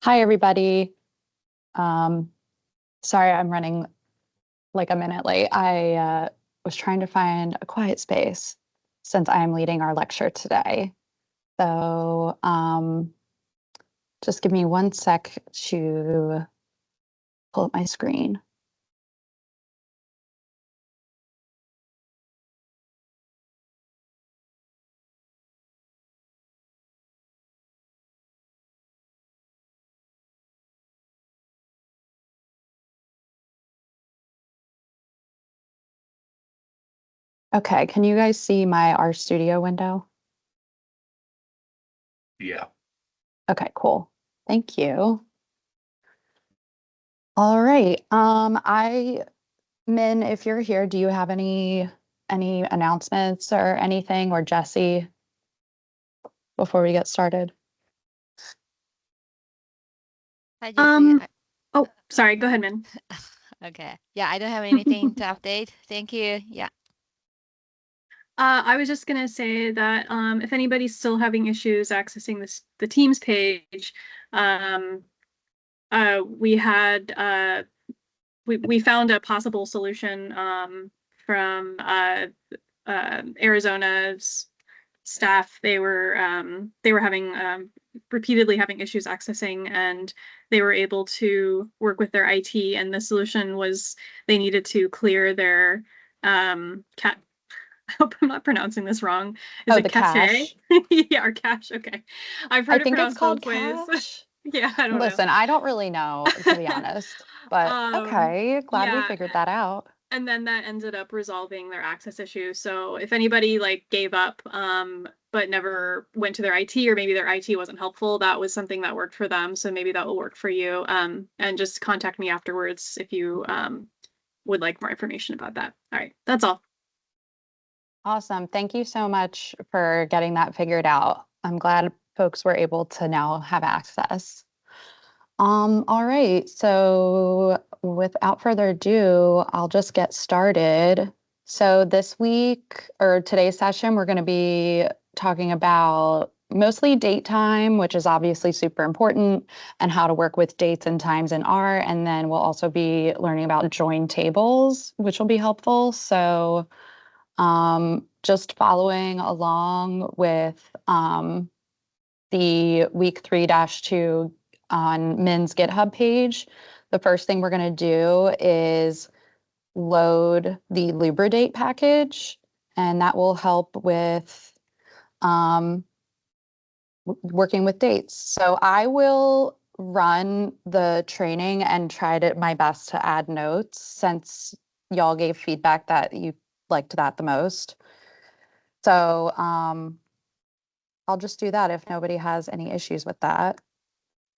Hi, everybody. Um, Sorry, I'm running like a minute late. I was trying to find a quiet space since I'm leading our lecture today. So just give me one sec to pull up my screen. Okay, can you guys see my RStudio window? Yeah. Okay, cool. Thank you. All right. Min, if you're here, do you have any announcements or anything, or Jesse, before we get started? Hi, Jesse. Oh, sorry. Go ahead, Min. Okay. Yeah, I don't have anything to update. Thank you. Yeah. I was just gonna say that if anybody's still having issues accessing the Teams page, we had we found a possible solution from Arizona's staff. They were having repeatedly having issues accessing, and they were able to work with their IT. And the solution was they needed to clear their cat. I hope I'm not pronouncing this wrong. Is Oh, it the cache? cache. Yeah, or cache. Okay, I've I heard it think it's pronounced called both ways. cache. Yeah, I don't know. Listen, I don't really know, to be honest, but okay, glad we Yeah, figured that out. and then that ended up resolving their access issue. So if anybody like gave up but never went to their IT, or maybe their IT wasn't helpful, that was something that worked for them. So maybe that will work for you. And just contact me afterwards if you would like more information about that. All right, that's all. Awesome. Thank you so much for getting that figured out. I'm glad folks were able to now have access. All right, so without further ado, I'll just get started. So this week or today's session, we're going to be talking about mostly date time, which is obviously super important, and how to work with dates and times in R. And then we'll also be learning about join tables, which will be helpful. So just following along with the week 3-2 on Min's GitHub page, the first thing we're going to do is load the Lubridate package, and that will help with working with dates. So I will run the training and tried my best to add notes since y'all gave feedback that you liked that the most. So I'll just do that if nobody has any issues with that.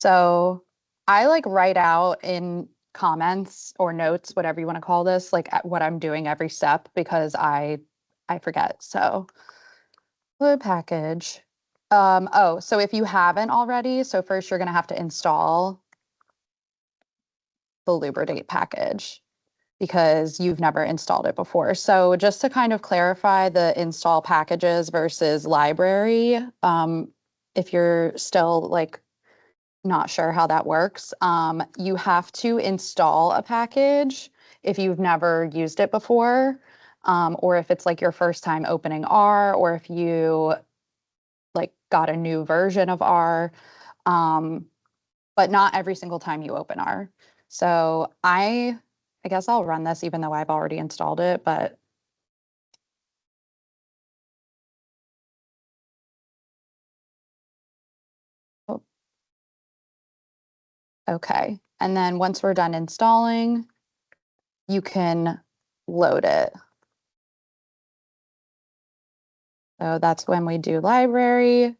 So I like write out in comments or notes, whatever you want to call this, like what I'm doing every step because I forget. So load package. Oh, so if you haven't already, so first you're going to have to install the Lubridate package because you've never installed it before. So just to kind of clarify the install packages versus library, if you're still like not sure how that works, you have to install a package if you've never used it before, or if it's like your first time opening R, or if you like got a new version of R, but not every single time you open R. So I guess I'll run this even though I've already installed it, but oh, okay. And then once we're done installing, you can load it. So that's when we do library.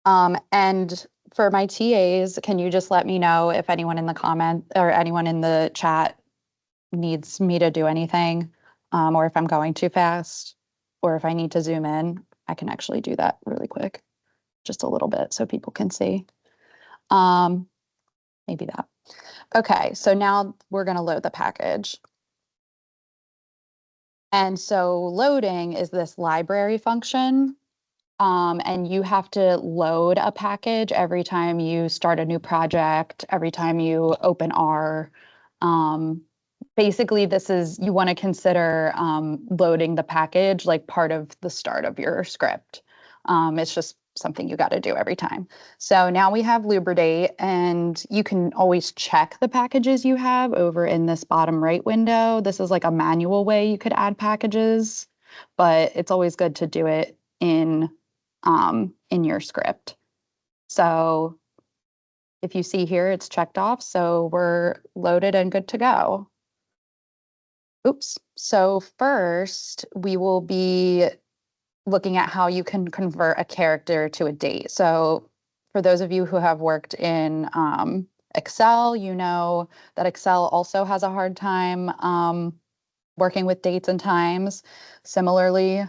And for my TAs, can you just let me know if anyone in the comment or anyone in the chat needs me to do anything, or if I'm going too fast, or if I need to zoom in, I can actually do that really quick, just a little bit so people can see. Maybe that. Okay, so now we're going to load the package. And so loading is this library function. and you have to load a package every time you start a new project, every time you open R. Basically, you want to consider loading the package like part of the start of your script. It's just something you got to do every time. So now we have Lubridate, and you can always check the packages you have over in this bottom right window. This is like a manual way you could add packages, but it's always good to do it in your script. So if you see here, it's checked off, so we're loaded and good to go. Oops. So first, we will be looking at how you can convert a character to a date. So for those of you who have worked in Excel, you know that Excel also has a hard time working with dates and times. Similarly,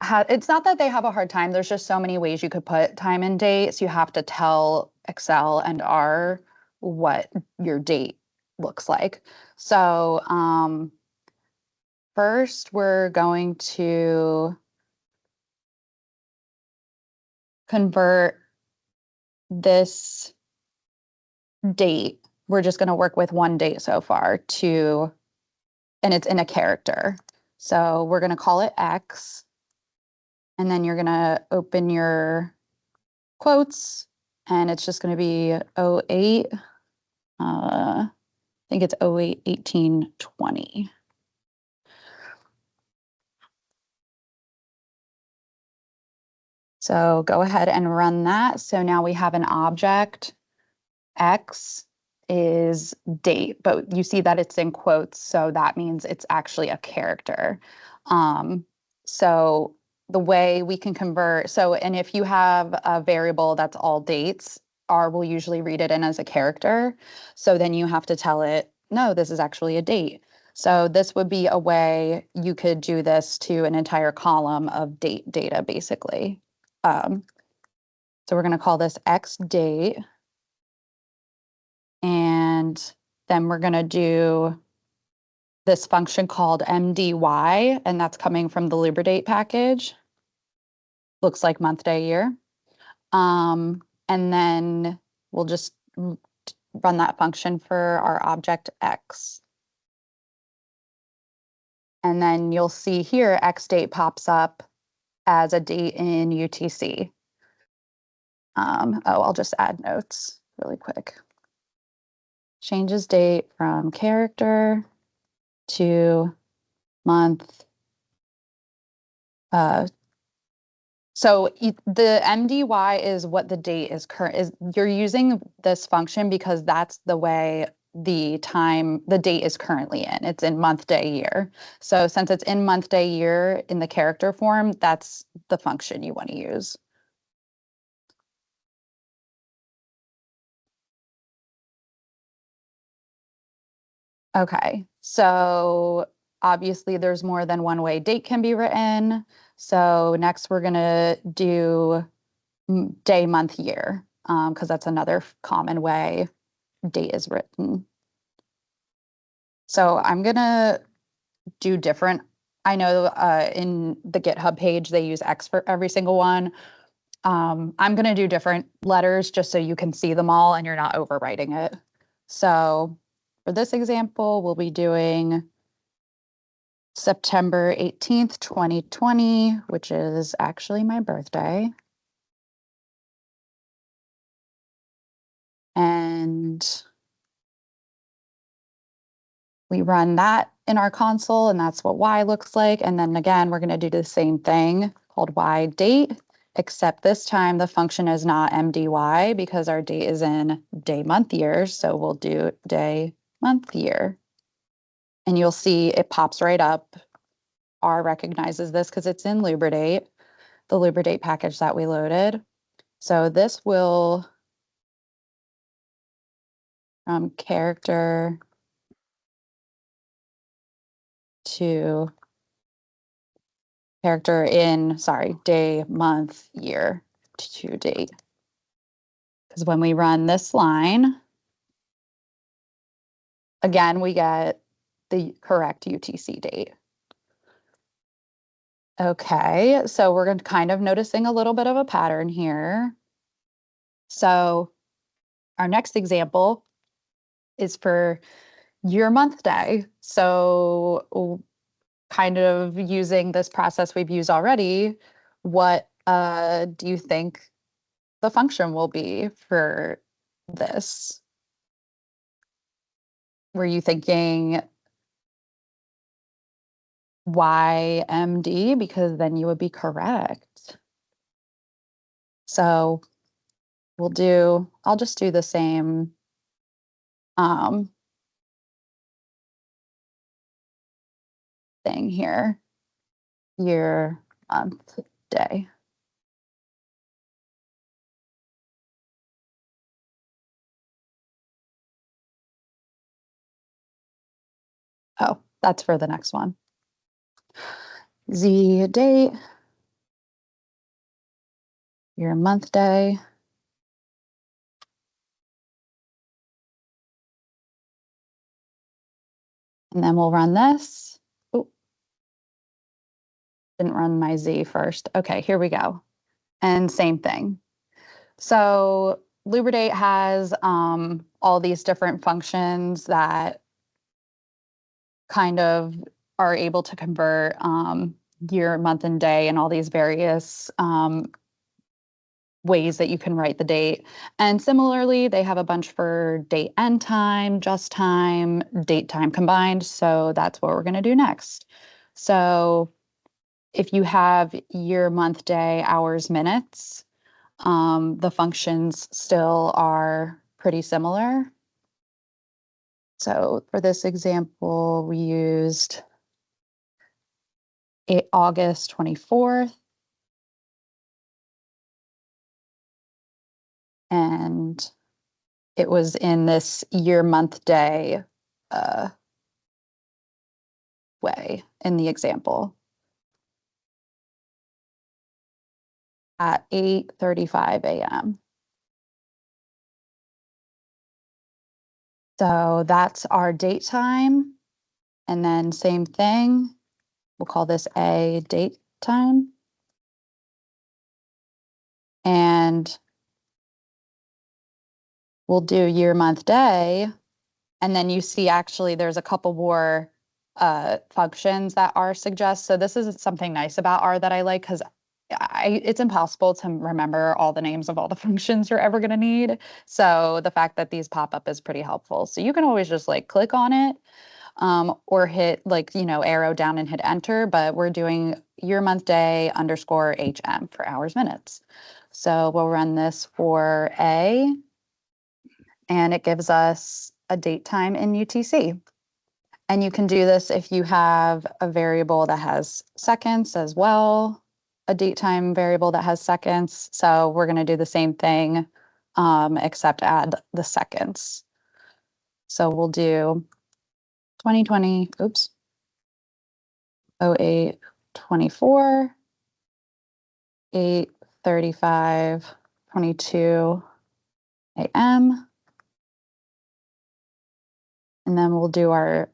it's not that they have a hard time. There's just so many ways you could put time and dates. You have to tell Excel and R what your date looks like. So first, we're going to convert this date. We're just going to work with one date so far and it's in a character. So we're going to call it X. And then you're going to open your quotes, and it's just going to be 08. I think it's 08 18 20. So go ahead and run that. So now we have an object. X is date, but you see that it's in quotes, so that means it's actually a character. So the way we can convert, and if you have a variable that's all dates, R will usually read it in as a character. So then you have to tell it, no, this is actually a date. So this would be a way you could do this to an entire column of date data, basically. So we're going to call this X date. And then we're going to do this function called MDY, and that's coming from the Lubridate package. Looks like month, day, year. And then we'll just run that function for our object X. And then you'll see here X date pops up as a date in UTC. I'll just add notes really quick. Changes date from character to month. So the MDY is what the date is you're using this function because that's the way the date is currently in. It's in month, day, year. So since it's in month, day, year in the character form, that's the function you want to use. Okay, so obviously there's more than one way date can be written. So next we're gonna do day, month, year, because that's another common way date is written. So I'm gonna do different. I know in the GitHub page, they use X for every single one. I'm gonna do different letters just so you can see them all and you're not overwriting it. So for this example, we'll be doing September 18th, 2020, which is actually my birthday. And we run that in our console, and that's what Y looks like. And then again, we're going to do the same thing called Y date, except this time the function is not MDY because our date is in day, month, year. So we'll do day, month, year. And you'll see it pops right up. R recognizes this because it's in Lubridate, the Lubridate package that we loaded. So this will character to character in, day, month, year to date. Because when we run this line, again, we get the correct UTC date. Okay, so we're going to kind of noticing a little bit of a pattern here. So our next example is for year month day. So kind of using this process we've used already, what do you think the function will be for this? Were you thinking YMD? Because then you would be correct. So I'll just do the same thing here, year, month, day. Oh, that's for the next one. Z date, year, month, day. And then we'll run this. Oh, didn't run my Z first. Okay, here we go. And same thing. So Lubridate has all these different functions that kind of are able to convert year, month, and day and all these various ways that you can write the date. And similarly, they have a bunch for date and time, just time, date time combined. So that's what we're going to do next. So if you have year, month, day, hours, minutes, the functions still are pretty similar. So for this example, we used August 24th. And it was in this year, month, day way in the example at 8:35 a.m. So that's our date time. And then same thing, we'll call this A date time. And we'll do year, month, day. And then you see actually there's a couple more functions that R suggests. So this is something nice about R that I like because it's impossible to remember all the names of all the functions you're ever going to need. So the fact that these pop up is pretty helpful. So you can always just like click on it or hit like, arrow down and hit enter, but we're doing year, month, day underscore HM for hours, minutes. So we'll run this for A and it gives us a date time in UTC. And you can do this if you have a variable that has seconds as well, a date time variable that has seconds. So we're going to do the same thing, except add the seconds. So we'll do 2020, 08, 24, 8:35, 22 a.m. And then we'll do our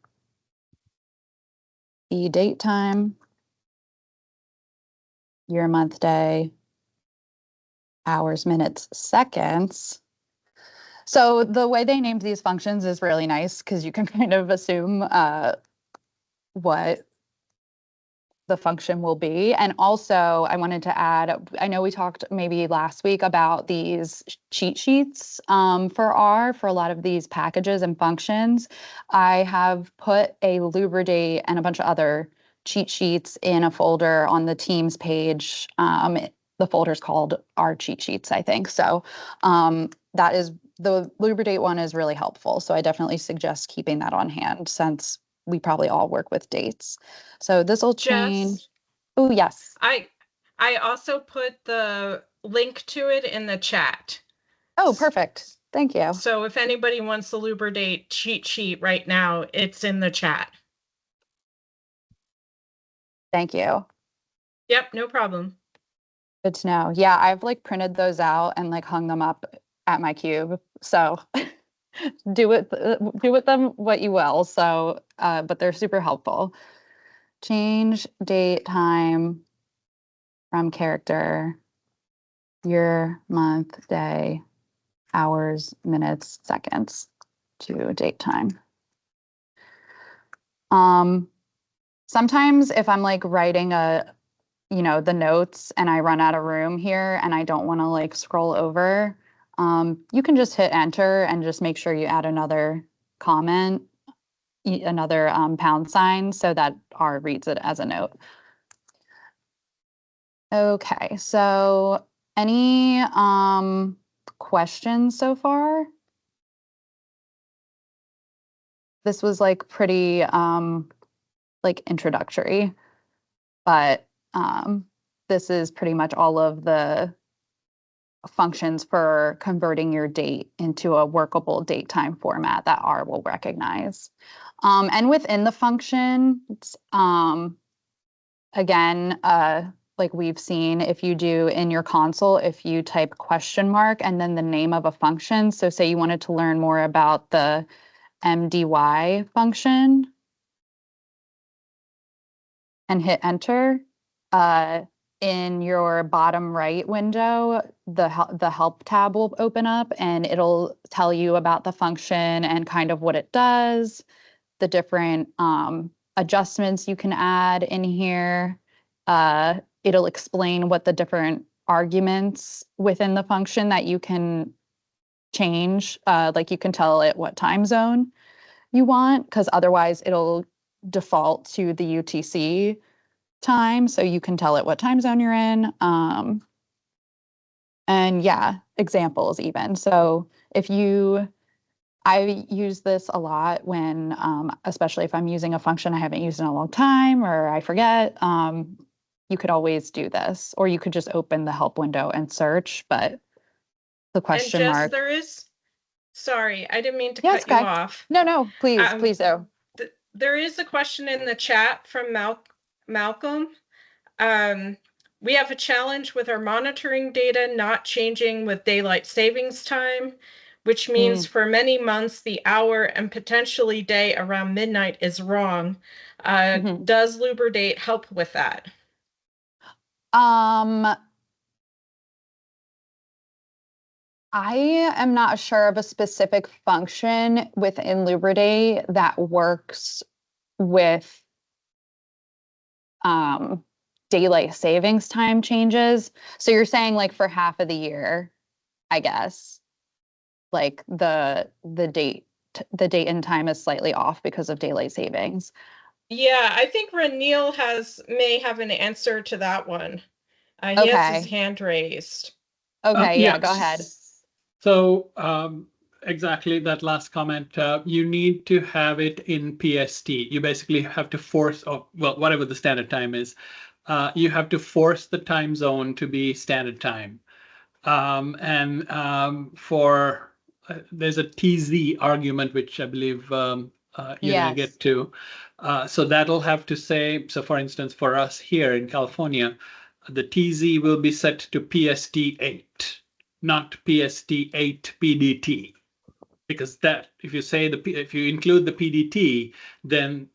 E date time, year, month, day, hours, minutes, seconds. So the way they named these functions is really nice because you can kind of assume what the function will be. And also I wanted to add, I know we talked maybe last week about these cheat sheets for R for a lot of these packages and functions. I have put a Lubridate and a bunch of other cheat sheets in a folder on the Teams page. The folder's called R cheat sheets, I think. So that is the Lubridate one is really helpful. So I definitely suggest keeping that on hand since we probably all work with dates. So this will change. Jess, Oh, yes. I also put the link to it in the chat. Oh, perfect. Thank you. So if anybody wants the Lubridate cheat sheet right now, it's in the chat. Thank you. Yep, no problem. Good to know. Yeah, I've like printed those out and like hung them up at my cube. So do with them what you will. So, but they're super helpful. Change date, time, from character, year, month, day, hours, minutes, seconds to date time. Sometimes if I'm like writing the notes and I run out of room here and I don't want to like scroll over, you can just hit enter and just make sure you add another comment, another # so that R reads it as a note. Okay, so any questions so far? This was like pretty like introductory, but this is pretty much all of the functions for converting your date into a workable date time format that R will recognize. And within the function, again, like we've seen, if you do in your console, if you type ? and then the name of a function, so say you wanted to learn more about the MDY function and hit enter, in your bottom right window, the help tab will open up and it'll tell you about the function and kind of what it does, the different adjustments you can add in here. It'll explain what the different arguments within the function that you can change. Like you can tell it what time zone you want, because otherwise it'll default to the UTC time. So you can tell it what time zone you're in. And yeah, examples even. So I use this a lot when, especially if I'm using a function I haven't used in a long time or I forget, you could always do this, or you could just open the help window and search, but the question And Jess, mark. there is, sorry, I didn't mean to Yes, cut you okay. off. No, please, please do. There is a question in the chat from Malcolm. We have a challenge with our monitoring data not changing with daylight savings time, which means for many months, the hour and potentially day around midnight is wrong. Does Lubridate help with that? I am not sure of a specific function within Lubridate that works with daylight savings time changes. So you're saying like for half of the year, I guess, like the date and time is slightly off because of daylight savings. Yeah, I think Ranil may have an answer to that one. He Okay. has his hand raised. Okay, yeah, go ahead. So exactly that last comment, you need to have it in PST. You basically have to force, well, whatever the standard time is, you have to force the time zone to be standard time. There's a TZ argument, which I believe you're going to get to. So that'll have to say, so for instance, for us here in California, the TZ will be set to PST 8, not PST 8 PDT. Because that, if you include the PDT, then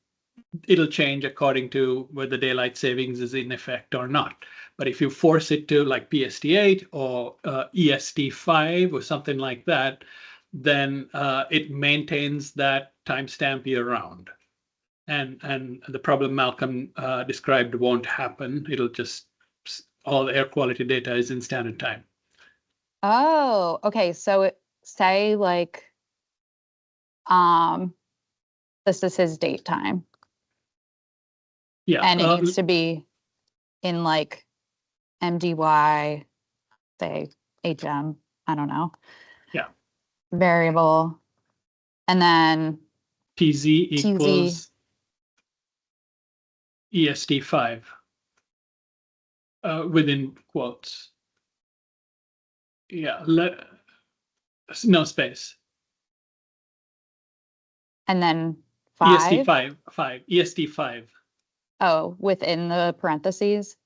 it'll change according to whether daylight savings is in effect or not. But if you force it to like PST 8 or EST 5 or something like that, then it maintains that timestamp year round. And the problem Malcolm described won't happen. It'll just, all the air quality data is in standard time. Oh, okay. So say like, this is his date time. Yeah. And it needs to be in like MDY, say HM, I don't know. Yeah. Variable. And then TZ equals EST 5 within quotes. Yeah, no space. And then 5? EST 5. Oh, within the parentheses?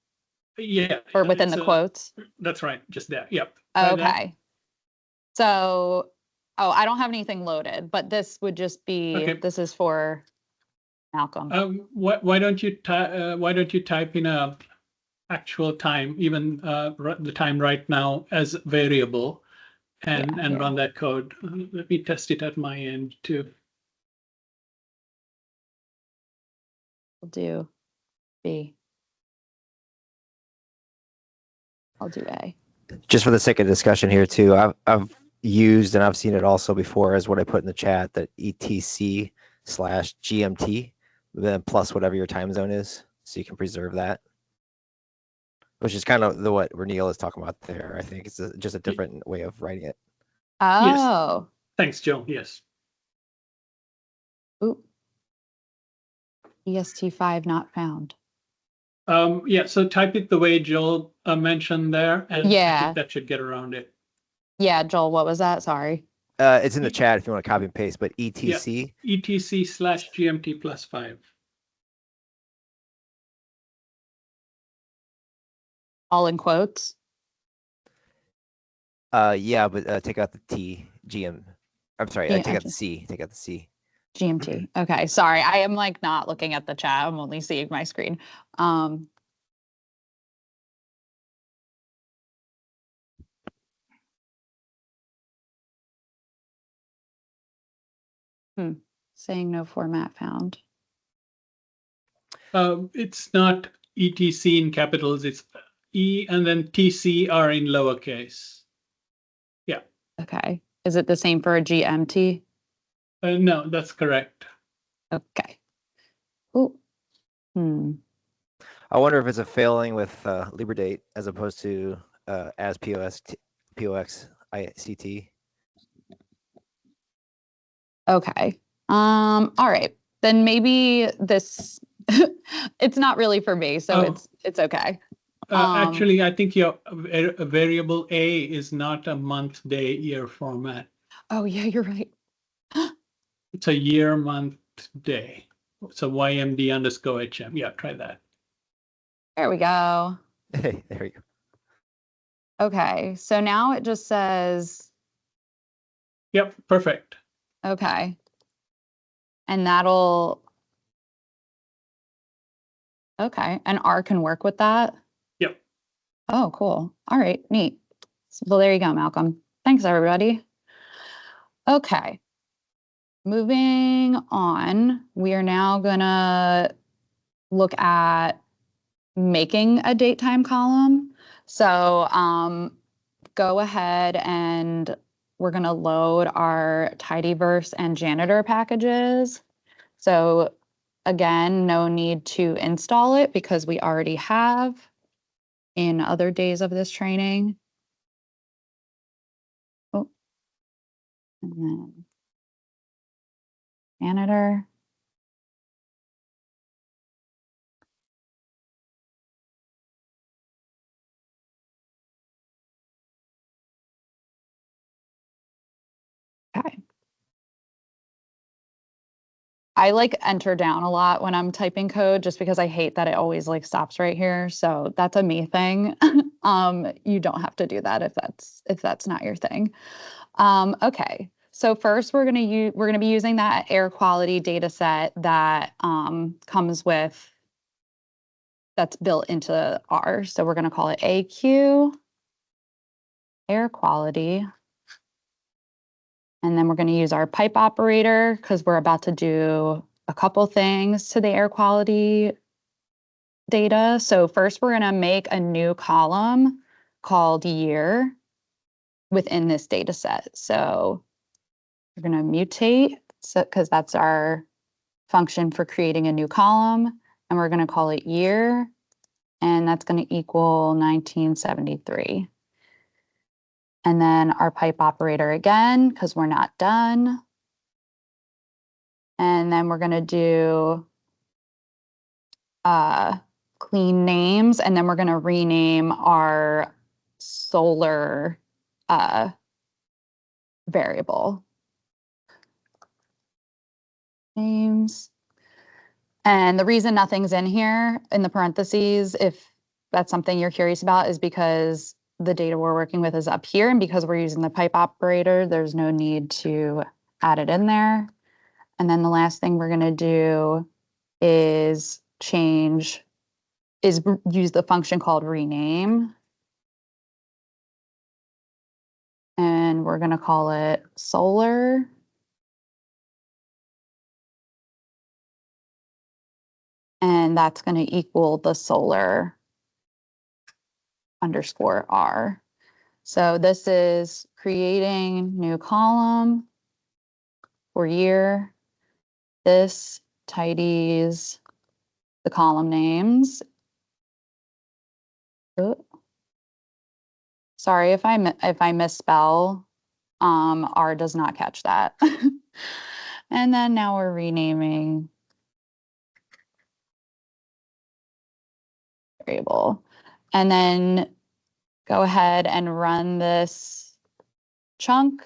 Yeah. Or within the quotes? That's right, just there, yep. Okay. So, I don't have anything loaded, but this would just be, this is for Malcolm. Why don't you type in a actual time, even the time right now as variable, and Yeah, here. run that code. Let me test it at my end too. We'll do B. I'll do A. Just for the sake of discussion here too, I've used and I've seen it also before as what I put in the chat, that etc/GMT, then plus whatever your time zone is, so you can preserve that. Which is kind of what Renil is talking about there. I think it's just a different way of writing it. Oh. Thanks, Joe. Yes. Ooh. EST5 not found. Yeah, so type it the way Joel mentioned there, and I Yeah. think that should get around it. Yeah, Joel, what was that? Sorry. It's in the chat if you want to copy and paste, but etc. etc/GMT plus 5. All in quotes. Yeah, but take out the T, GM. I'm sorry, Yeah, take out the C. Take out the C. GMT. Okay, sorry. I am like not looking at the chat. I'm only seeing my screen. Saying no format found. It's not ETC in capitals, it's E and then TC are in lowercase. Yeah. Okay. Is it the same for a GMT? No, that's correct. Okay. Oh. I wonder if it's a failing with LibreDate as opposed to as POXICT. Okay. All right. Then maybe this it's not really for me, so it's okay. Actually, I think your variable A is not a month, day, year format. Oh yeah, you're right. It's a year, month, day. So YMD_HM. Yeah, try that. There we go. Hey, there you go. Okay, so now it just says, Yep, perfect. okay. And that'll, okay, and R can work with that? Yep. Oh, cool. All right, neat. Well, there you go, Malcolm. Thanks, everybody. Okay. Moving on, we are now gonna look at making a date time column. So go ahead and we're going to load our Tidyverse and Janitor packages. So again, no need to install it because we already have in other days of this training. Oh, and then Janitor. Okay. I like enter down a lot when I'm typing code just because I hate that it always like stops right here. So that's a me thing. You don't have to do that if that's not your thing. Okay. So first we're gonna be using that air quality data set that comes with that's built into R. So we're gonna call it AQ air quality. And then we're going to use our pipe operator because we're about to do a couple things to the air quality data. So first we're going to make a new column called year within this data set. So we're going to mutate because that's our function for creating a new column. And we're going to call it year. And that's going to equal 1973. And then our pipe operator again, because we're not done. And then we're going to do clean names, and then we're going to rename our solar variable. Names. And the reason nothing's in here in the parentheses, if that's something you're curious about, is because the data we're working with is up here, and because we're using the pipe operator, there's no need to add it in there. And then the last thing we're going to do is change use the function called rename. And we're going to call it solar. And that's going to equal the solar underscore R. So this is creating new column for year. This tidies the column names. Oh. Sorry if I misspell. R does not catch that. And then now we're renaming variable. And then go ahead and run this chunk.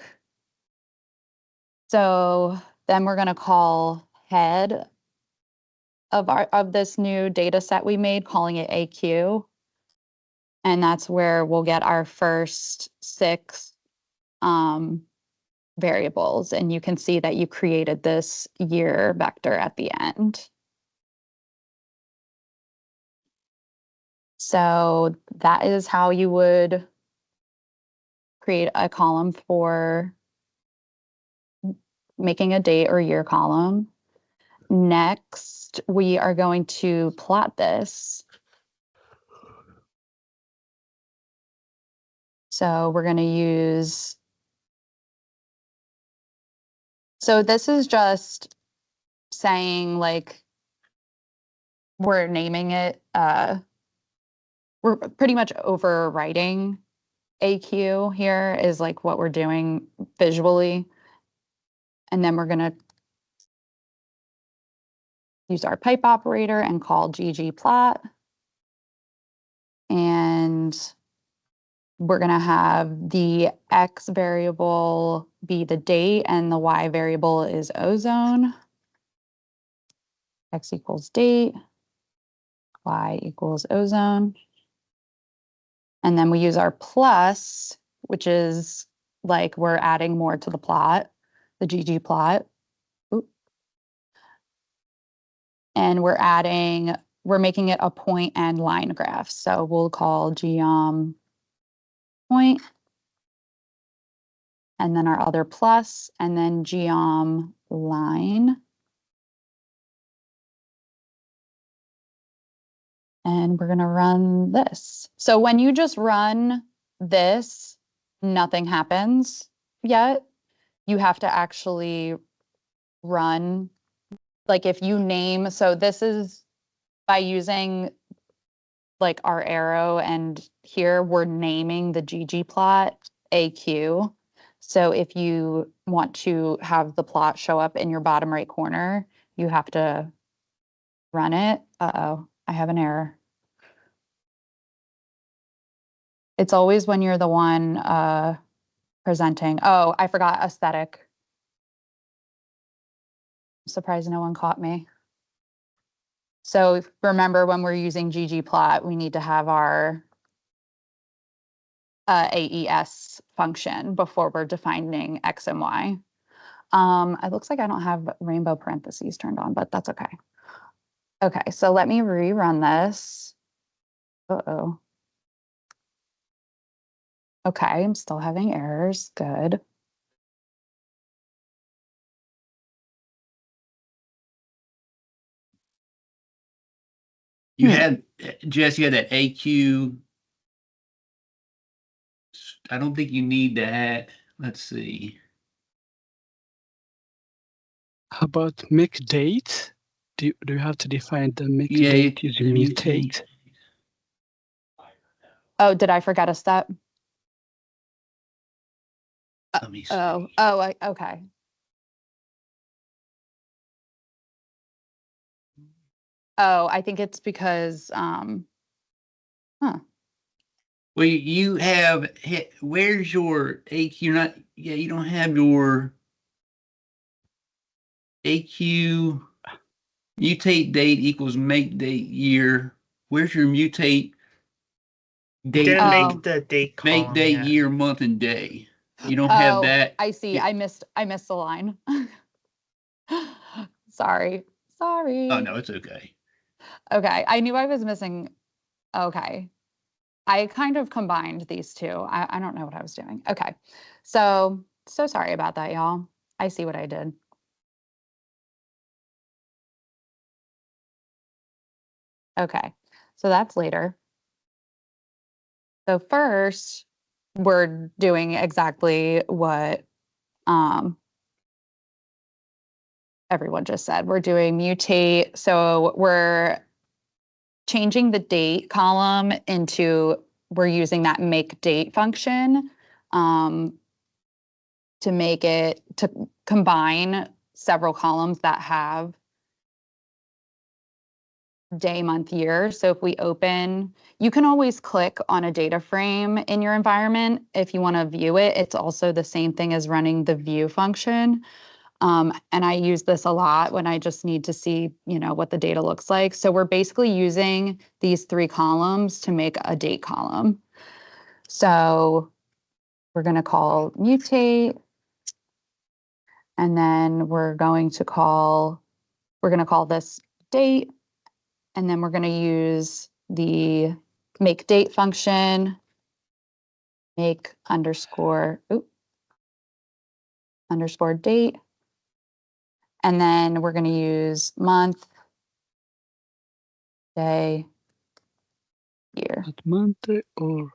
So then we're going to call head of this new data set we made, calling it AQ. And that's where we'll get our first 6 variables. And you can see that you created this year vector at the end. So that is how you would create a column for making a date or year column. Next, we are going to plot this. So we're going to use, so this is just saying like, we're naming it, we're pretty much overwriting AQ here is like what we're doing visually. And then we're going to use our pipe operator and call ggplot. And we're going to have the X variable be the date and the Y variable is ozone. X equals date, Y equals ozone. And then we use our plus, which is like we're adding more to the plot, the ggplot. Oop. And we're making it a point and line graph. So we'll call geom point, and then our other plus, and then geom line. And we're going to run this. So when you just run this, nothing happens yet. You have to actually run, like if you name, so this is by using like our arrow, and here we're naming the ggplot AQ. So if you want to have the plot show up in your bottom right corner, you have to run it. Uh-oh, I have an error. It's always when you're the one presenting. Oh, I forgot aesthetic. I'm surprised no one caught me. So remember, when we're using ggplot, we need to have our AES function before we're defining X and Y. It looks like I don't have rainbow parentheses turned on, but that's okay. Okay, so let me rerun this. Uh-oh. Okay, I'm still having errors. Good. You had, Jess, you had that AQ. I don't think you need that. Let's see. How about make date? Do you have to define the make Yeah, date is the mutate? Oh, did I forget a step? Let me see. Okay. Oh, I think it's because, Well, you have, where's your AQ? You don't have your AQ mutate date equals make date year. Where's your mutate date? Didn't Oh. make the date column Make date, yet. year, month, and day. You don't have that. I see. Yeah. I missed the line. Sorry. Oh, no, it's okay. Okay, I knew I was missing Okay. I kind of combined these two. I don't know what I was doing. Okay. So sorry about that, y'all. I see what I did. Okay. So that's later. So first, we're doing exactly what everyone just said. We're doing mutate. So we're changing the date column into, we're using that make date function to make it, to combine several columns that have day, month, year. So if we open, you can always click on a data frame in your environment if you want to view it. It's also the same thing as running the view function. And I use this a lot when I just need to see, what the data looks like. So we're basically using these 3 columns to make a date column. So we're going to call mutate, and then we're going to call this date, and then we're going to use the make date function, make underscore date. And then we're going to use month, day, year. At month or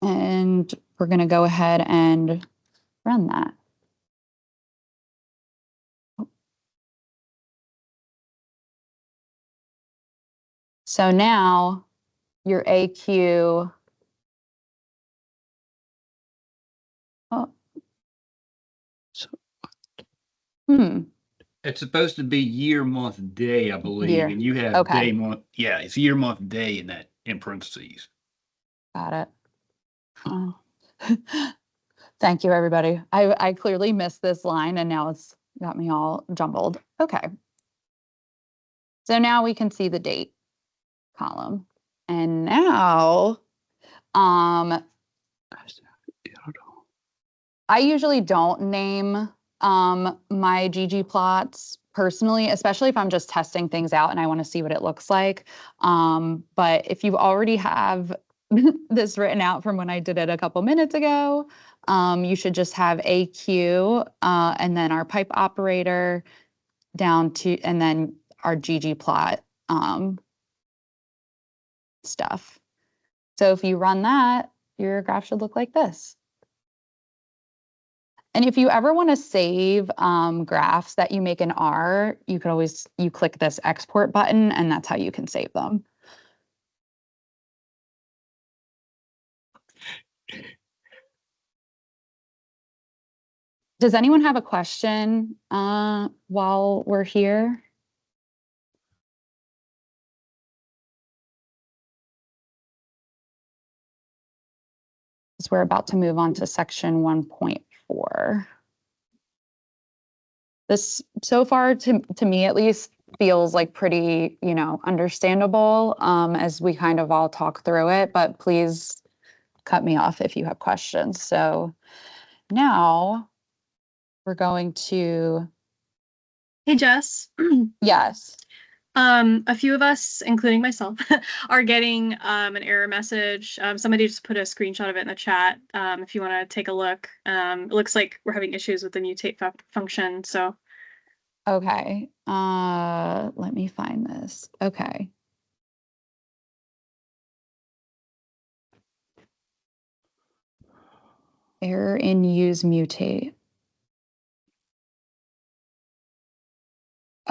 And we're going to go ahead and run that. So now your AQ, It's supposed to be year, month, day, I believe, Year. and you have Okay. day, month. Yeah, it's year, month, day in that in parentheses. Got it. Thank you, everybody. I clearly missed this line and now it's got me all jumbled. Okay. So now we can see the date column. And now, I usually don't name my ggplots personally, especially if I'm just testing things out and I want to see what it looks like. But if you already have this written out from when I did it a couple minutes ago, you should just have AQ and then our pipe operator down to, and then our ggplot stuff. So if you run that, your graph should look like this. And if you ever want to save graphs that you make in R, you could always, you click this export button and that's how you can save them. Does anyone have a question while we're here? Because we're about to move on to section 1.4. This, so far, to me at least, feels like pretty, understandable as we kind of all talk through it, but please cut me off if you have questions. So now we're going to, Hey, Jess. yes. A few of us, including myself, are getting an error message. Somebody just put a screenshot of it in the chat. If you want to take a look, it looks like we're having issues with the mutate function. So, Okay, let me find this. Okay. Error in use mutate.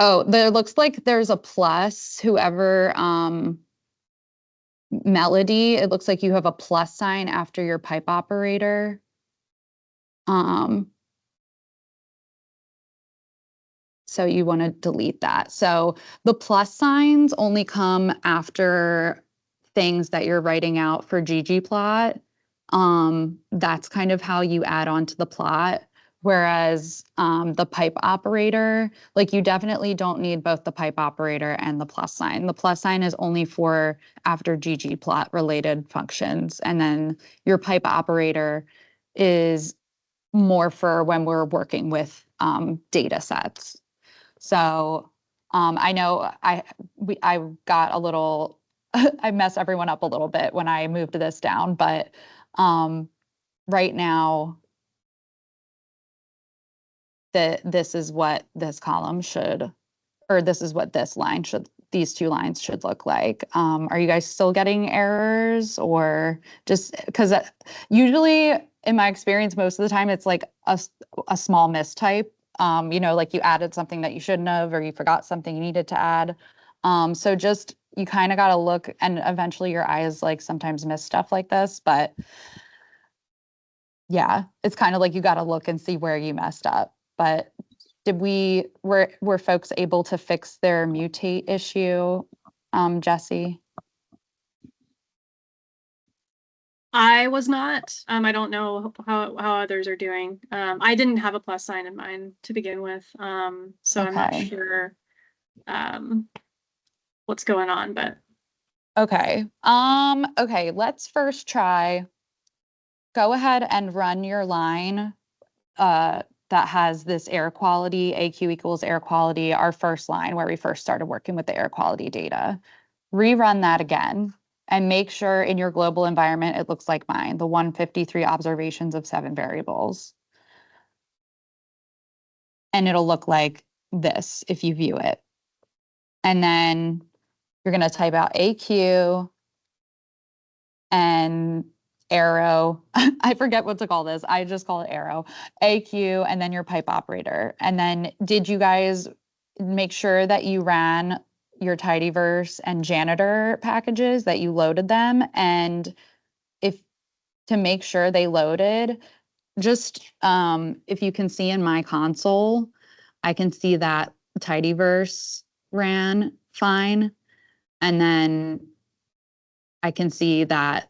Oh, there looks like there's a plus, whoever, Melody, it looks like you have a plus sign after your pipe operator. So you want to delete that. So the plus signs only come after things that you're writing out for ggplot. That's kind of how you add on to the plot. Whereas the pipe operator, like you definitely don't need both the pipe operator and the plus sign. The plus sign is only for after ggplot related functions. And then your pipe operator is more for when we're working with data sets. So I know I got a little, I messed everyone up a little bit when I moved this down, but right now, this is what this column should, or this is what this line should, these two lines should look like. Are you guys still getting errors, or just because usually in my experience, most of the time it's like a small mistype. You know, like you added something that you shouldn't have, or you forgot something you needed to add. So just, you kind of got to look, and eventually your eyes like sometimes miss stuff like this, but yeah, it's kind of like you got to look and see where you messed up. But were folks able to fix their mutate issue, Jesse? I was not. I don't know how others are doing. I didn't have a plus sign in mine to begin with. So I'm not Okay. sure what's going on, but Okay. Okay, let's first try, go ahead and run your line that has this air quality, AQ equals air quality, our first line where we first started working with the air quality data. Rerun that again and make sure in your global environment it looks like mine, the 153 observations of 7 variables. And it'll look like this if you view it. And then you're going to type out AQ and arrow. I forget what to call this. I just call it arrow. AQ and then your pipe operator. And then did you guys make sure that you ran your tidyverse and janitor packages, that you loaded them? And if to make sure they loaded, just if you can see in my console, I can see that tidyverse ran fine. And then I can see that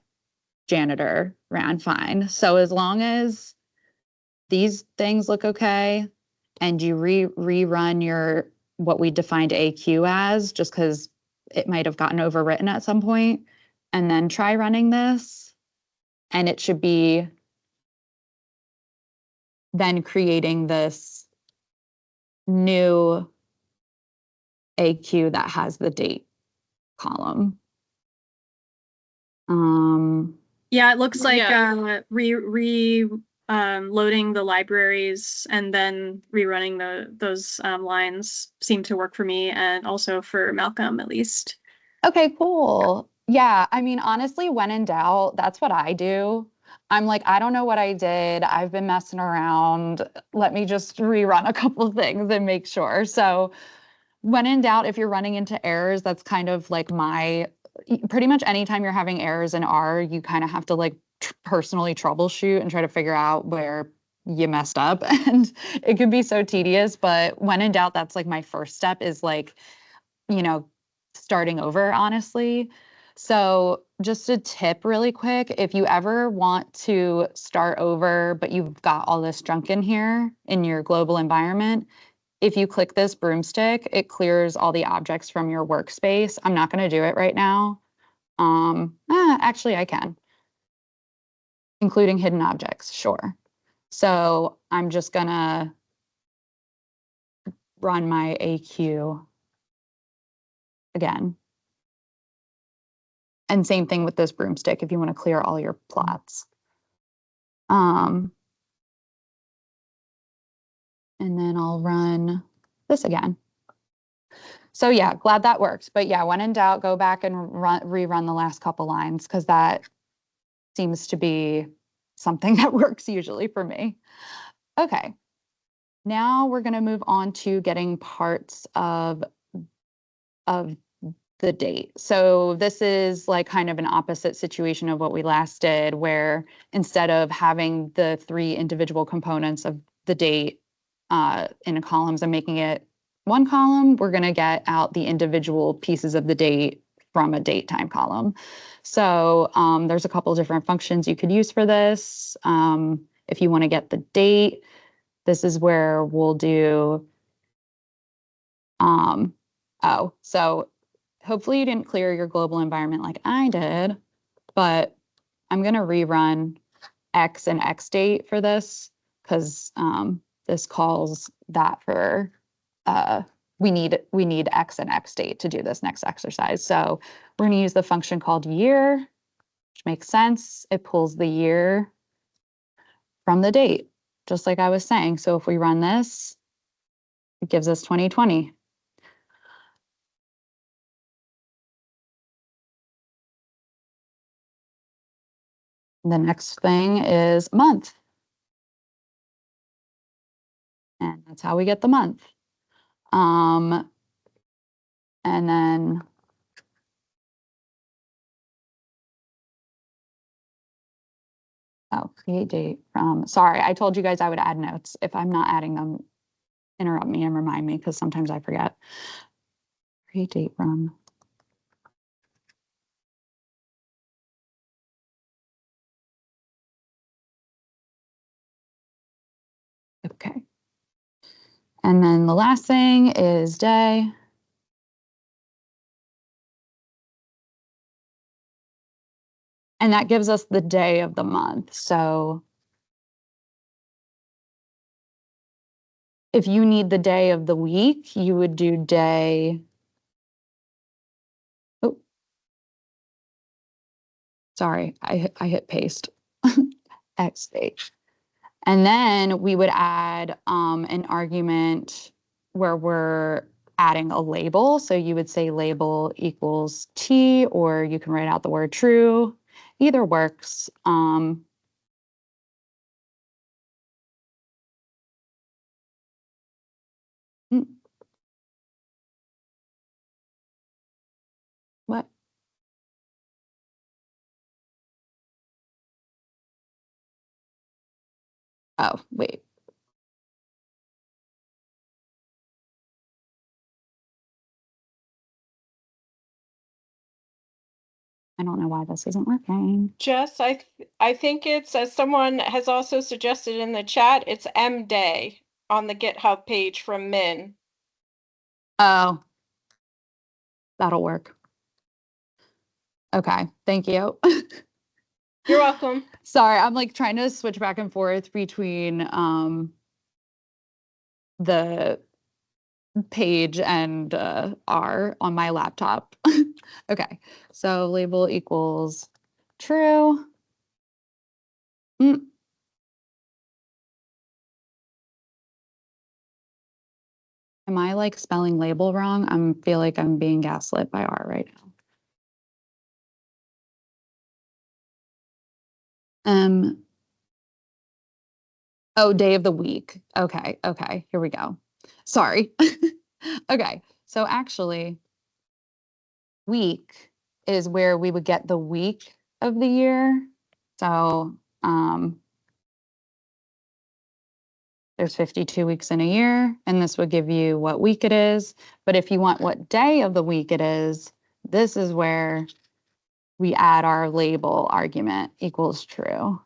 janitor ran fine. So as long as these things look okay and you rerun your what we defined AQ as, just because it might have gotten overwritten at some point, and then try running this, and it should be then creating this new AQ that has the date column. yeah, it looks like Yeah. loading the libraries and then rerunning those lines seem to work for me, and also for Malcolm at least. Okay, cool. Yeah, I mean, honestly, when in doubt, that's what I do. I'm like, I don't know what I did. I've been messing around. Let me just rerun a couple of things and make sure. So when in doubt, if you're running into errors, that's kind of like pretty much anytime you're having errors in R, you kind of have to like personally troubleshoot and try to figure out where you messed up. And it can be so tedious, but when in doubt, that's like my first step, is like, you know, starting over, honestly. So just a tip really quick, if you ever want to start over, but you've got all this junk in here in your global environment, if you click this broomstick, it clears all the objects from your workspace. I'm not going to do it right now. Actually, I can, including hidden objects, sure. So I'm just going to run my AQ again. And same thing with this broomstick if you want to clear all your plots. And then I'll run this again. So yeah, glad that worked. But yeah, when in doubt, go back and rerun the last couple lines, because that seems to be something that works usually for me. Okay, now we're going to move on to getting parts of the date. So this is like kind of an opposite situation of what we last did, where instead of having the 3 individual components of the date in columns and making it one column, we're going to get out the individual pieces of the date from a date time column. So there's a couple different functions you could use for this. If you want to get the date, this is where we'll do, so hopefully you didn't clear your global environment like I did, but I'm going to rerun X and X date for this, because this calls that for we need X and X date to do this next exercise. So we're going to use the function called year, which makes sense. It pulls the year from the date, just like I was saying. So if we run this, it gives us 2020. The next thing is month. And that's how we get the month. And then create date from, sorry, I told you guys I would add notes. If I'm not adding them, interrupt me and remind me, because sometimes I forget. Create date from. Okay. And then the last thing is day. And that gives us the day of the month. So if you need the day of the week, you would do day. Oh, sorry, I hit paste. X date. And then we would add an argument where we're adding a label. So you would say label equals T, or you can write out the word true. Either works. What? Oh, wait. I don't know why this isn't working. Jess, I think it's, as someone has also suggested in the chat, it's mday on the GitHub page from Min. Oh, that'll work. Okay, thank you. You're welcome. Sorry, I'm like trying to switch back and forth between the page and R on my laptop. Okay, so label equals true. Am I like spelling label wrong? I feel like I'm being gaslit by R right now. Oh, day of the week. Okay, here we go. Sorry. Okay, so actually, week is where we would get the week of the year. So there's 52 weeks in a year, and this would give you what week it is. But if you want what day of the week it is, this is where we add our label argument equals true.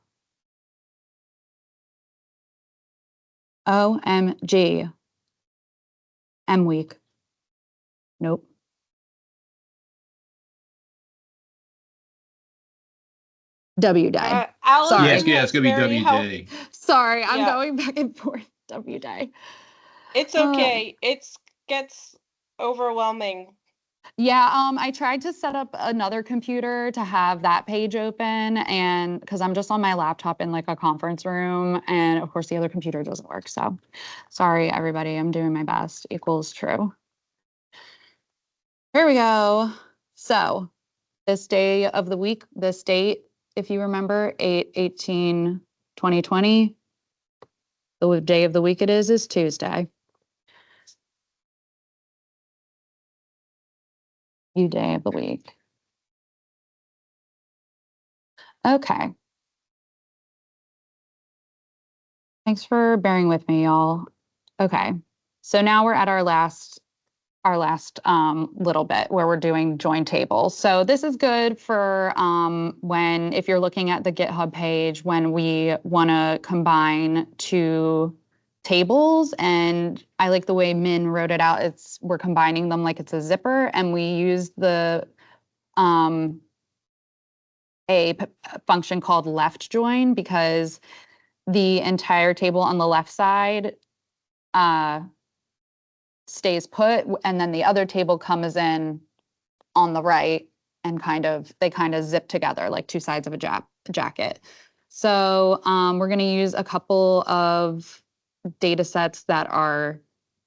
OMG. M week. Nope. W day. Sorry. Yes, it's gonna be W day. Sorry, I'm going back and forth. W day. It's okay. It gets overwhelming. Yeah, I tried to set up another computer to have that page open, and because I'm just on my laptop in like a conference room, and of course the other computer doesn't work. So sorry, everybody, I'm doing my best. Equals true. Here we go. So this day of the week, this date, if you remember, 8/18/2020, the day of the week it is Tuesday. Day of the week. Okay. Thanks for bearing with me, y'all. Okay, so now we're at our last little bit where we're doing join tables. So this is good for if you're looking at the GitHub page, when we want to combine two tables, and I like the way Min wrote it out. We're combining them like it's a zipper, and we use the a function called left join, because the entire table on the left side stays put, and then the other table comes in on the right and they kind of zip together like two sides of a jacket. So we're going to use a couple of data sets that are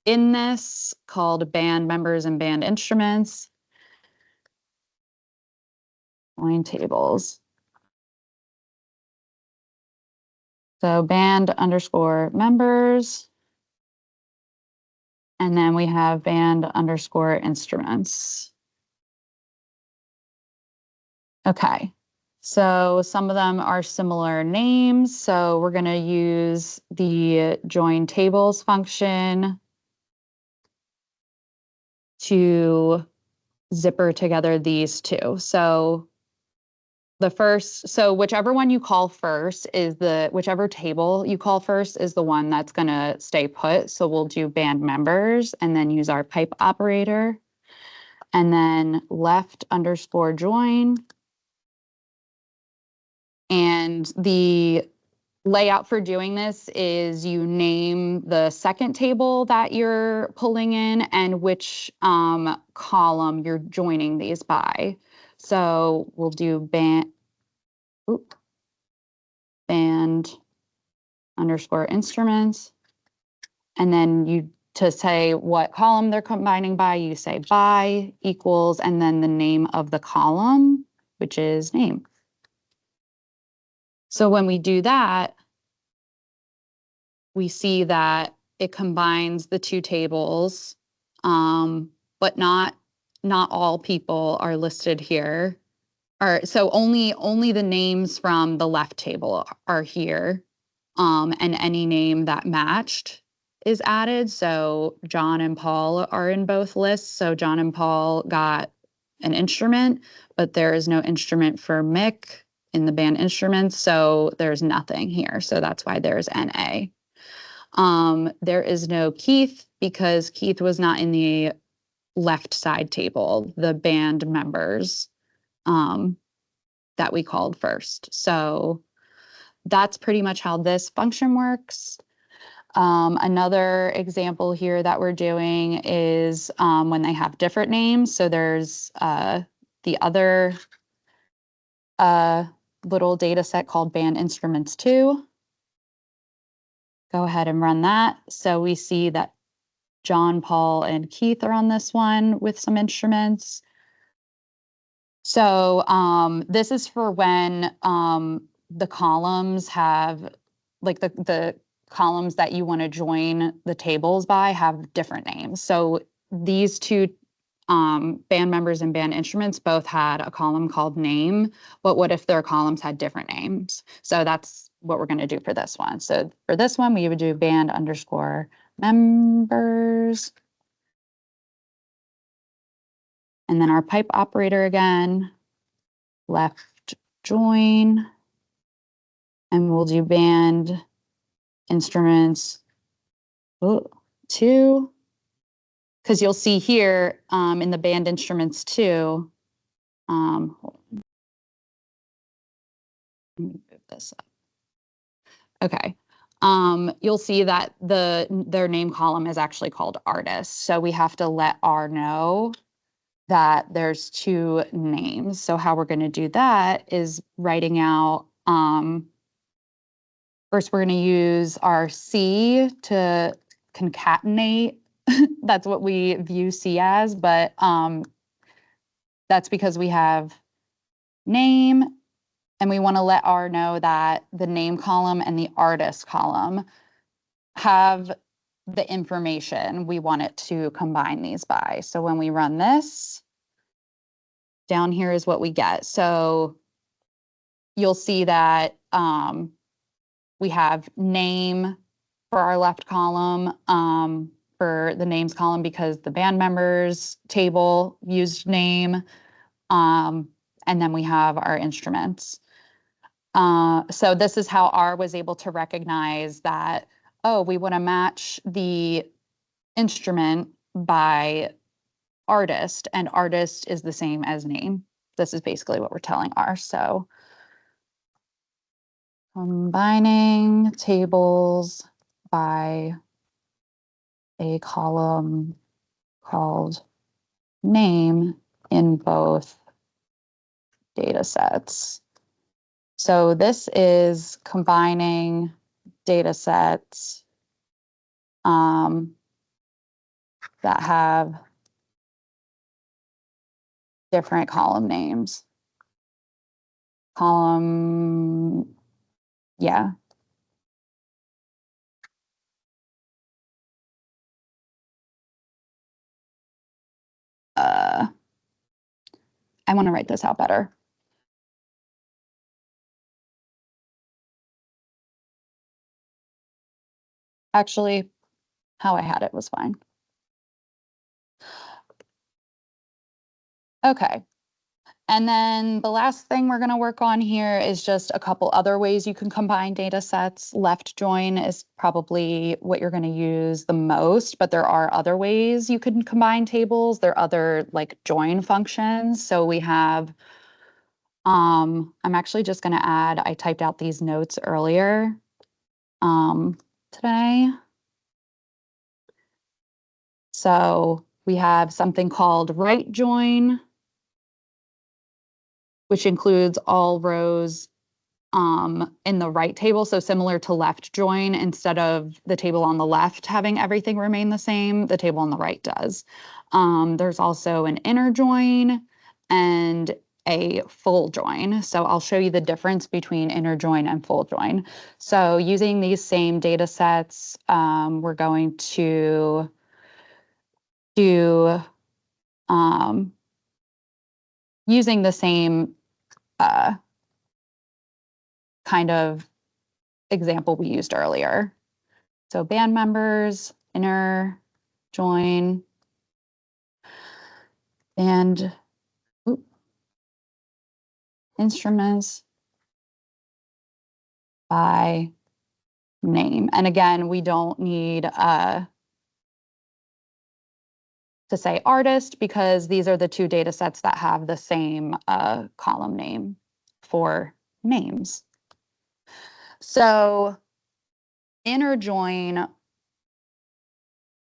in this called band members and band instruments. Join tables. So band underscore members. And then we have band underscore instruments. Okay, so some of them are similar names. So we're going to use the join tables function to zipper together these two. So whichever one you call first whichever table you call first is the one that's going to stay put. So we'll do band members and then use our pipe operator, and then left underscore join. And the layout for doing this is you name the second table that you're pulling in and which column you're joining these by. So we'll do band underscore instruments. And then to say what column they're combining by, you say by equals, and then the name of the column, which is name. So when we do that, we see that it combines the two tables, but not all people are listed here. So only the names from the left table are here, and any name that matched is added. So John and Paul are in both lists. So John and Paul got an instrument, but there is no instrument for Mick in the band instruments, so there's nothing here. So that's why there's NA. There is no Keith because Keith was not in the left side table, the band members that we called first. So that's pretty much how this function works. Another example here that we're doing is when they have different names. So there's the other little data set called band instruments 2. Go ahead and run that. So we see that John, Paul, and Keith are on this one with some instruments. So this is for when the columns have, like the columns that you want to join the tables by have different names. So these two band members and band instruments both had a column called name, but what if their columns had different names? So that's what we're going to do for this one. So for this one, we would do band underscore members. And then our pipe operator again, left join, and we'll do band instruments 2. Because you'll see here in the band instruments 2, let me move this up. Okay, you'll see that their name column is actually called artist. So we have to let R know that there's 2 names. So how we're going to do that is writing out, first we're going to use our C to concatenate. That's what we view C as, but that's because we have name, and we want to let R know that the name column and the artist column have the information we want it to combine these by. So when we run this, down here is what we get. So you'll see that we have name for our left column, for the names column, because the band members table used name, and then we have our instruments. So this is how R was able to recognize that, oh, we want to match the instrument by artist, and artist is the same as name. This is basically what we're telling R. So combining tables by a column called name in both data sets. So this is combining data sets that have different column names. Yeah. I want to write this out better. Actually, how I had it was fine. Okay. And then the last thing we're going to work on here is just a couple other ways you can combine data sets. Left join is probably what you're going to use the most, but there are other ways you can combine tables. There are other like join functions. So we have, I'm actually just going to add, I typed out these notes earlier today. So we have something called right join, which includes all rows in the right table. So similar to left join, instead of the table on the left having everything remain the same, the table on the right does. There's also an inner join and a full join. So I'll show you the difference between inner join and full join. So using these same data sets, we're going to do using the same kind of example we used earlier. So band members, inner, join, and instruments by name. And again, we don't need to say artist because these are the two data sets that have the same column name for names. So inner join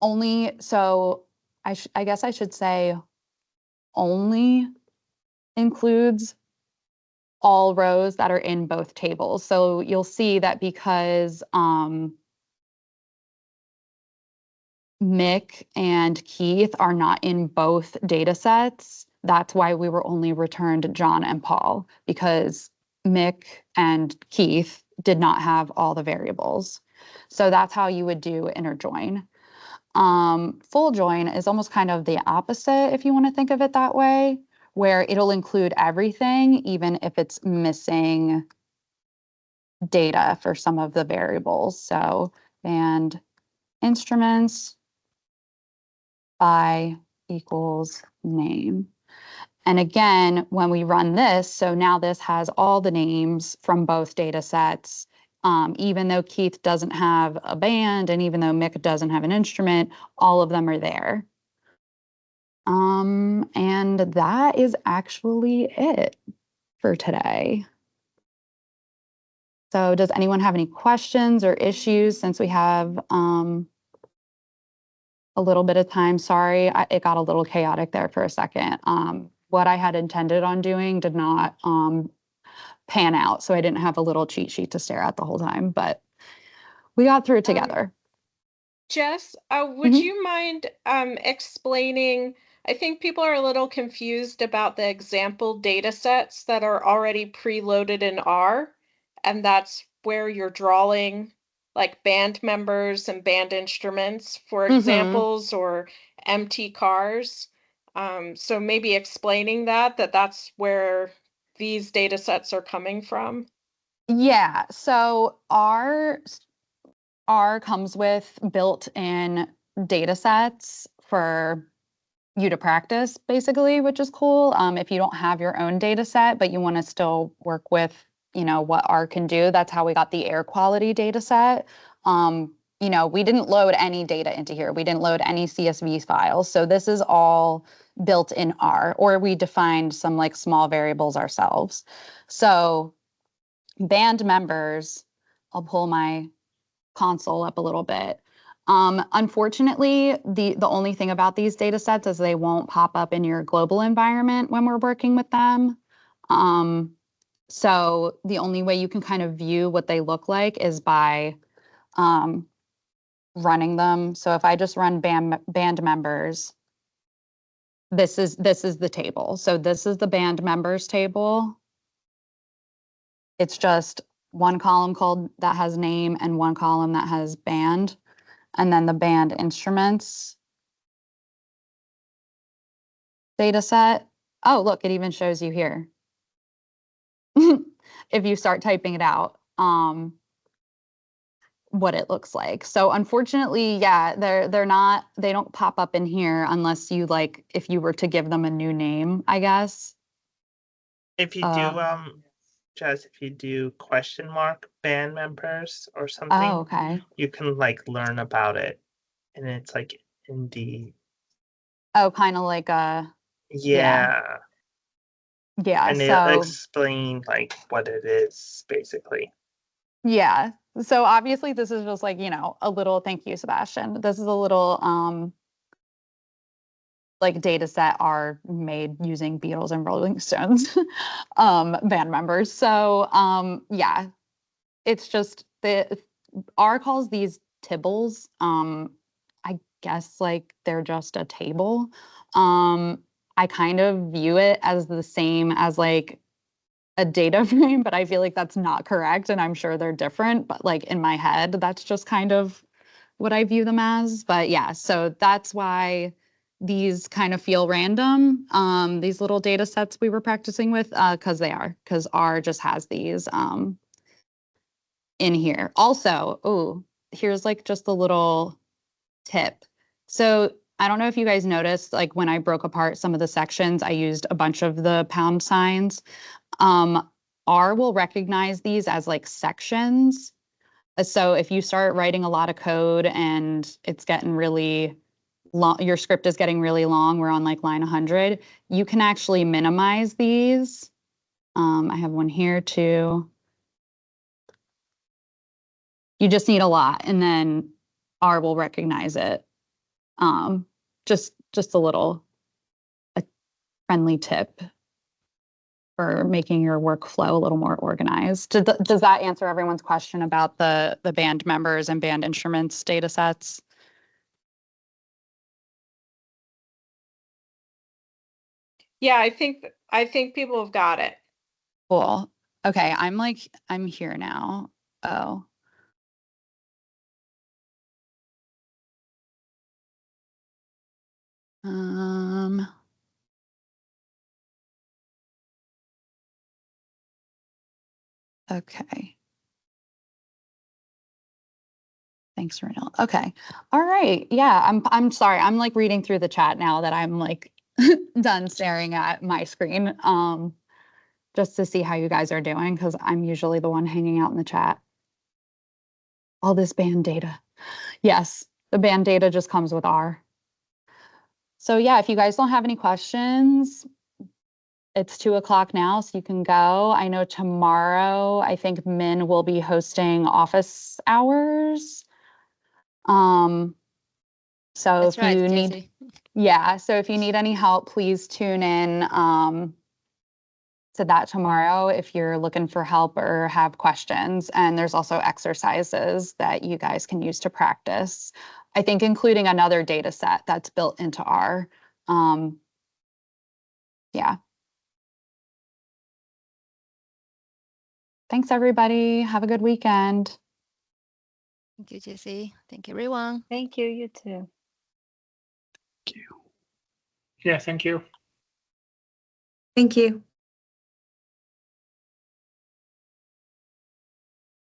only, so I guess I should say only includes all rows that are in both tables. So you'll see that because Mick and Keith are not in both data sets, that's why we were only returned John and Paul, because Mick and Keith did not have all the variables. So that's how you would do inner join. Full join is almost kind of the opposite, if you want to think of it that way, where it'll include everything, even if it's missing data for some of the variables. So band instruments by equals name. And again, when we run this, so now this has all the names from both data sets. Even though Keith doesn't have a band and even though Mick doesn't have an instrument, all of them are there. And that is actually it for today. So does anyone have any questions or issues since we have a little bit of time? Sorry, it got a little chaotic there for a second. What I had intended on doing did not pan out, so I didn't have a little cheat sheet to stare at the whole time, but we got through it together. Jess, would you mind explaining, I think people are a little confused about the example data sets that are already preloaded in R, and that's where you're drawing like band members and band instruments, for examples, or empty cars. So maybe explaining that's where these data sets are coming from. Yeah, so R comes with built-in data sets for you to practice, basically, which is cool. If you don't have your own data set, but you want to still work with, what R can do, that's how we got the air quality data set. We didn't load any data into here. We didn't load any CSV files. So this is all built in R, or we defined some like small variables ourselves. So band members, I'll pull my console up a little bit. Unfortunately, the only thing about these data sets is they won't pop up in your global environment when we're working with them. So the only way you can kind of view what they look like is by running them. So if I just run band members, this is the table. So this is the band members table. It's just one column called that has name and one column that has band, and then the band instruments data set. Oh, look, it even shows you here. If you start typing it out, what it looks like. So unfortunately, yeah, they don't pop up in here unless you like, if you were to give them a new name, I guess. If you do, Jess, if you do question mark band members or something, Oh, okay. you can like learn about it, and it's like in the Oh, kind of like a yeah, and so it'll explain like what it is basically. yeah. So obviously this is just like, you know, a little, thank you, Sebastian. This is a little like data set are made using Beatles and Rolling Stones band members. So yeah, it's just R calls these tibbles. I guess like they're just a table. I kind of view it as the same as like a data frame, but I feel like that's not correct. And I'm sure they're different, but like in my head, that's just kind of what I view them as. But yeah, so that's why these kind of feel random, these little data sets we were practicing with, because R just has these in here. Also, oh, here's like just a little tip. So I don't know if you guys noticed, like when I broke apart some of the sections, I used a bunch of the pound signs. R will recognize these as like sections. So if you start writing a lot of code and it's getting really long, your script is getting really long, we're on like line 100, you can actually minimize these. I have one here too. You just need a lot and then R will recognize it. Just a friendly tip for making your workflow a little more organized. Does that answer everyone's question about the band members and band instruments data sets? Yeah, I think people have got it. Cool. Okay, I'm here now. Oh. Okay. Thanks, Renal. Okay. All right. Yeah, I'm sorry. I'm like reading through the chat now that I'm like done staring at my screen. Just to see how you guys are doing, because I'm usually the one hanging out in the chat. All this band data. Yes, the band data just comes with R. So yeah, if you guys don't have any questions, it's 2:00 now, so you can go. I know tomorrow, I think Min will be hosting office hours. So That's if right, you need, Jessie. yeah, so if you need any help, please tune in to that tomorrow if you're looking for help or have questions. And there's also exercises that you guys can use to practice. I think including another data set that's built into R. Yeah. Thanks, everybody. Have a good weekend. Thank you, Jessie. Thank you, everyone. Thank you, you too. Thank you. Yeah, thank you. Thank you.